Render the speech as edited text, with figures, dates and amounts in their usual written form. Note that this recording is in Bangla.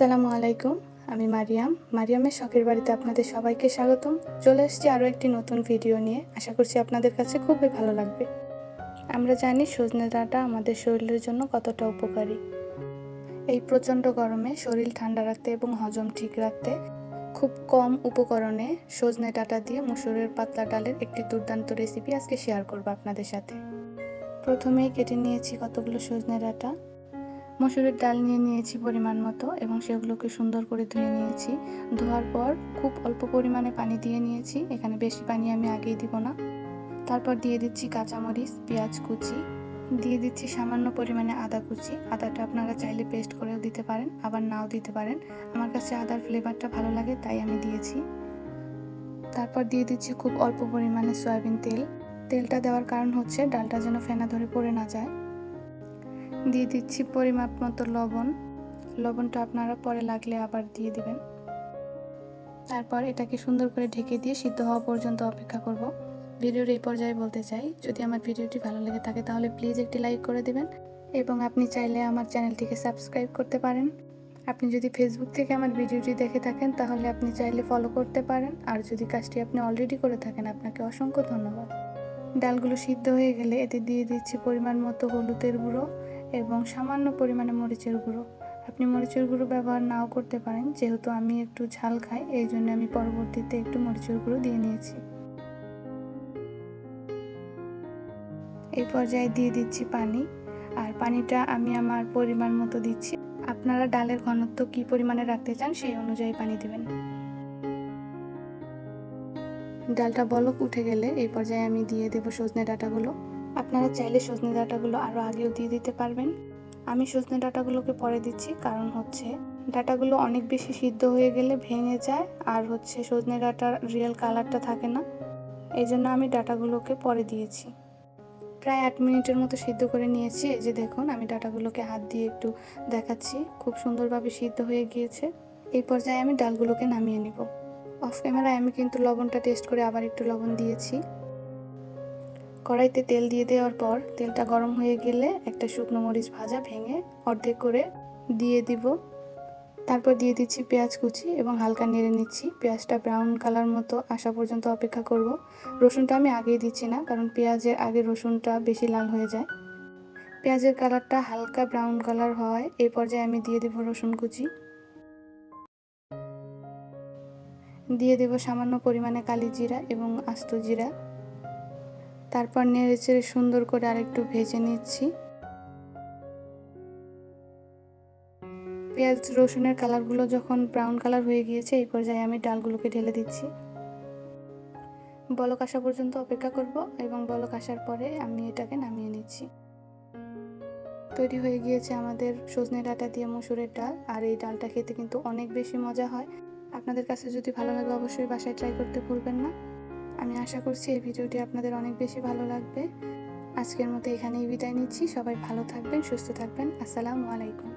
আসসালামু আলাইকুম। আমি মারিয়ামের শখের বাড়িতে আপনাদের সবাইকে স্বাগতম। চলে এসেছি আরও একটি নতুন ভিডিও নিয়ে। আশা করছি আপনাদের কাছে খুবই ভালো লাগবে। আমরা জানি সজনে ডাঁটা আমাদের শরীরের জন্য কতটা উপকারী। এই প্রচণ্ড গরমে শরীর ঠান্ডা রাখতে এবং হজম ঠিক রাখতে খুব কম উপকরণে সজনে ডাঁটা দিয়ে মসুরের পাতলা ডালের একটি দুর্দান্ত রেসিপি আজকে শেয়ার করব আপনাদের সাথে। প্রথমেই কেটে নিয়েছি কতগুলো সজনে ডাঁটা। মসুরের ডাল নিয়ে নিয়েছি পরিমাণ মতো এবং সেগুলোকে সুন্দর করে ধুয়ে নিয়েছি। ধোয়ার পর খুব অল্প পরিমাণে পানি দিয়ে নিয়েছি, এখানে বেশি পানি আমি আগেই দিব না। তারপর দিয়ে দিচ্ছি কাঁচামরিচ, পেঁয়াজ কুচি, দিয়ে দিচ্ছি সামান্য পরিমাণে আদা কুচি। আদাটা আপনারা চাইলে পেস্ট করেও দিতে পারেন, আবার নাও দিতে পারেন। আমার কাছে আদার ফ্লেভারটা ভালো লাগে তাই আমি দিয়েছি। তারপর দিয়ে দিচ্ছি খুব অল্প পরিমাণে সয়াবিন তেল। তেলটা দেওয়ার কারণ হচ্ছে ডালটা যেন ফেনা ধরে পড়ে না যায়। দিয়ে দিচ্ছি পরিমাপ মতো লবণ। লবণটা আপনারা পরে লাগলে আবার দিয়ে দিবেন। তারপর এটাকে সুন্দর করে ঢেকে দিয়ে সিদ্ধ হওয়া পর্যন্ত অপেক্ষা করব। ভিডিওর এই পর্যায়ে বলতে চাই, যদি আমার ভিডিওটি ভালো লেগে থাকে তাহলে প্লিজ একটি লাইক করে দিবেন এবং আপনি চাইলে আমার চ্যানেলটিকে সাবস্ক্রাইব করতে পারেন। আপনি যদি ফেসবুক থেকে আমার ভিডিওটি দেখে থাকেন তাহলে আপনি চাইলে ফলো করতে পারেন, আর যদি কাজটি আপনি অলরেডি করে থাকেন আপনাকে অসংখ্য ধন্যবাদ। ডালগুলো সিদ্ধ হয়ে গেলে এতে দিয়ে দিচ্ছি পরিমাণ মতো হলুদের গুঁড়ো এবং সামান্য পরিমাণে মরিচের গুঁড়ো। আপনি মরিচের গুঁড়ো ব্যবহার নাও করতে পারেন, যেহেতু আমি একটু ঝাল খাই এই জন্য আমি পরবর্তীতে একটু মরিচের গুঁড়ো দিয়ে নিয়েছি। এই পর্যায়ে দিয়ে দিচ্ছি পানি, আর পানিটা আমি আমার পরিমাণ মতো দিচ্ছি। আপনারা ডালের ঘনত্ব কী পরিমাণে রাখতে চান সেই অনুযায়ী পানি দেবেন। ডালটা বলক উঠে গেলে এই পর্যায়ে আমি দিয়ে দেব সজনে ডাঁটাগুলো। আপনারা চাইলে সজনে ডাঁটাগুলো আরও আগেও দিয়ে দিতে পারবেন। আমি সজনে ডাঁটাগুলোকে পরে দিচ্ছি, কারণ হচ্ছে ডাঁটাগুলো অনেক বেশি সিদ্ধ হয়ে গেলে ভেঙে যায়, আর হচ্ছে সজনে ডাঁটার রিয়েল কালারটা থাকে না, এই জন্য আমি ডাঁটাগুলোকে পরে দিয়েছি। প্রায় 8 মিনিটের মতো সিদ্ধ করে নিয়েছি। এই যে দেখুন, আমি ডাঁটাগুলোকে হাত দিয়ে একটু দেখাচ্ছি, খুব সুন্দরভাবে সিদ্ধ হয়ে গিয়েছে। এই পর্যায়ে আমি ডালগুলোকে নামিয়ে নেব। অফ ক্যামেরায় আমি কিন্তু লবণটা টেস্ট করে আবার একটু লবণ দিয়েছি। কড়াইতে তেল দিয়ে দেওয়ার পর তেলটা গরম হয়ে গেলে একটা শুকনো মরিচ ভাজা ভেঙে অর্ধেক করে দিয়ে দিব। তারপর দিয়ে দিচ্ছি পেঁয়াজ কুচি এবং হালকা নেড়ে নিচ্ছি। পেঁয়াজটা ব্রাউন কালার মতো আসা পর্যন্ত অপেক্ষা করব। রসুনটা আমি আগেই দিচ্ছি না, কারণ পেঁয়াজের আগে রসুনটা বেশি লাল হয়ে যায়। পেঁয়াজের কালারটা হালকা ব্রাউন কালার হয় এই পর্যায়ে আমি দিয়ে দেব রসুন কুচি, দিয়ে দেব সামান্য পরিমাণে কালি জিরা এবং আস্ত জিরা। তারপর নেড়েচেড়ে সুন্দর করে আরেকটু ভেজে নিচ্ছি। পেঁয়াজ রসুনের কালারগুলো যখন ব্রাউন কালার হয়ে গিয়েছে এই পর্যায়ে আমি ডালগুলোকে ঢেলে দিচ্ছি। বলক আসা পর্যন্ত অপেক্ষা করব এবং বলক আসার পরে আমি এটাকে নামিয়ে নিচ্ছি। তৈরি হয়ে গিয়েছে আমাদের সজনে ডাঁটা দিয়ে মসুরের ডাল, আর এই ডালটা খেতে কিন্তু অনেক বেশি মজা হয়। আপনাদের কাছে যদি ভালো লাগে অবশ্যই বাসায় ট্রাই করতে ভুলবেন না। আমি আশা করছি এই ভিডিওটি আপনাদের অনেক বেশি ভালো লাগবে। আজকের মতো এখানেই বিদায় নিচ্ছি। সবাই ভালো থাকবেন, সুস্থ থাকবেন। আসসালামু আলাইকুম।